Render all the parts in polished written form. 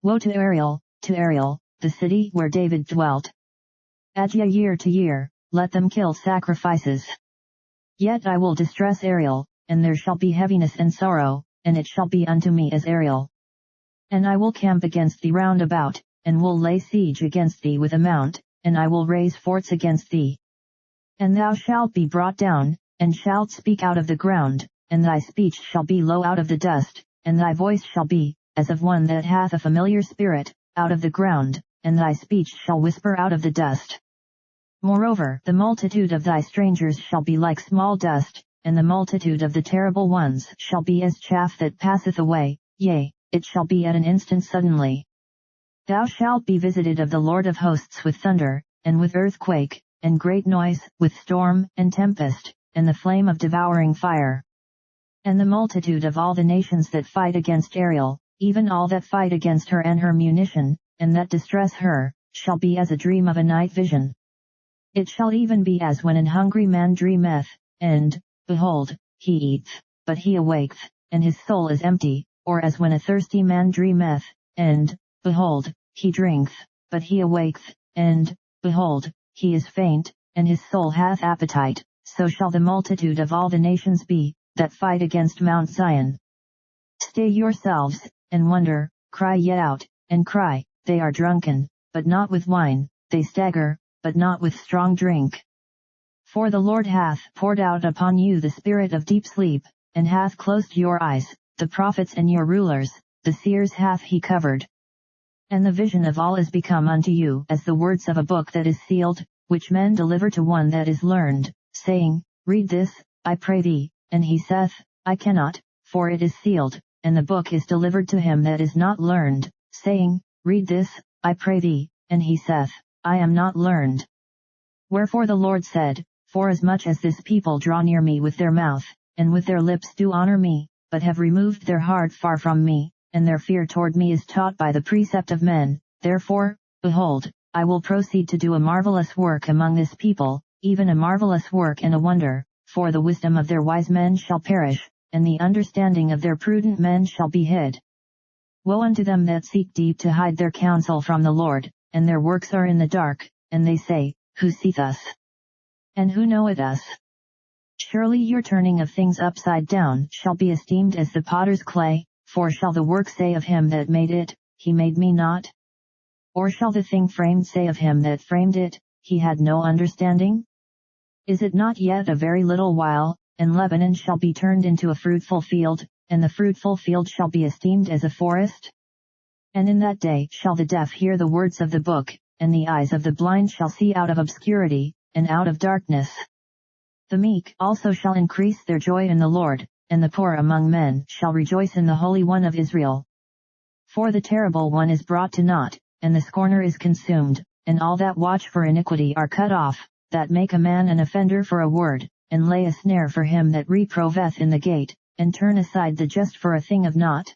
Woe to Ariel, the city where David dwelt. Adjah year to year, let them kill sacrifices. Yet I will distress Ariel, and there shall be heaviness and sorrow, and it shall be unto me as Ariel. And I will camp against thee round about, and will lay siege against thee with a mount, and I will raise forts against thee. And thou shalt be brought down, and shalt speak out of the ground, and thy speech shall be low out of the dust, and thy voice shall be, as of one that hath a familiar spirit, out of the ground, and thy speech shall whisper out of the dust. Moreover, the multitude of thy strangers shall be like small dust, and the multitude of the terrible ones shall be as chaff that passeth away, yea, it shall be at an instant suddenly. Thou shalt be visited of the Lord of hosts with thunder, and with earthquake, and great noise, with storm, and tempest, and the flame of devouring fire. And the multitude of all the nations that fight against Ariel, even all that fight against her and her munition, and that distress her, shall be as a dream of a night vision. It shall even be as when an hungry man dreameth, and, behold, he eats, but he awaketh, and his soul is empty, or as when a thirsty man dreameth, and, behold, he drinketh, but he awaketh, and, behold, he is faint, and his soul hath appetite, so shall the multitude of all the nations be, that fight against Mount Zion. Stay yourselves, and wonder, cry yet out, and cry, they are drunken, but not with wine, they stagger, but not with strong drink. For the Lord hath poured out upon you the spirit of deep sleep, and hath closed your eyes, the prophets and your rulers, the seers hath he covered. And the vision of all is become unto you as the words of a book that is sealed, which men deliver to one that is learned, saying, Read this, I pray thee, and he saith, I cannot, for it is sealed, and the book is delivered to him that is not learned, saying, Read this, I pray thee, and he saith, I am not learned. Wherefore the Lord said, Forasmuch as this people draw near me with their mouth, and with their lips do honor me, but have removed their heart far from me, and their fear toward me is taught by the precept of men, therefore, behold, I will proceed to do a marvelous work among this people, even a marvelous work and a wonder, for the wisdom of their wise men shall perish, and the understanding of their prudent men shall be hid. Woe unto them that seek deep to hide their counsel from the Lord, and their works are in the dark, and they say, Who seeth us? And who knoweth us? Surely your turning of things upside down shall be esteemed as the potter's clay, for shall the work say of him that made it, He made me not? Or shall the thing framed say of him that framed it, He had no understanding? Is it not yet a very little while, and Lebanon shall be turned into a fruitful field, and the fruitful field shall be esteemed as a forest? And in that day shall the deaf hear the words of the book, and the eyes of the blind shall see out of obscurity, and out of darkness. The meek also shall increase their joy in the Lord, and the poor among men shall rejoice in the Holy One of Israel. For the terrible one is brought to naught, and the scorner is consumed, and all that watch for iniquity are cut off, that make a man an offender for a word, and lay a snare for him that reproveth in the gate, and turn aside the just for a thing of naught.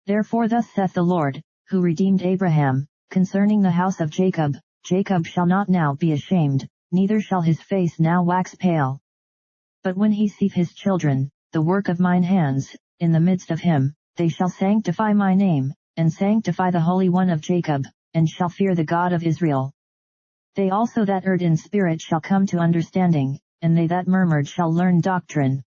Therefore thus saith the Lord, who redeemed Abraham, concerning the house of Jacob, Jacob shall not now be ashamed, neither shall his face now wax pale. But when he seeth his children, the work of mine hands, in the midst of him, they shall sanctify my name, and sanctify the Holy One of Jacob, and shall fear the God of Israel. They also that erred in spirit shall come to understanding, and they that murmured shall learn doctrine.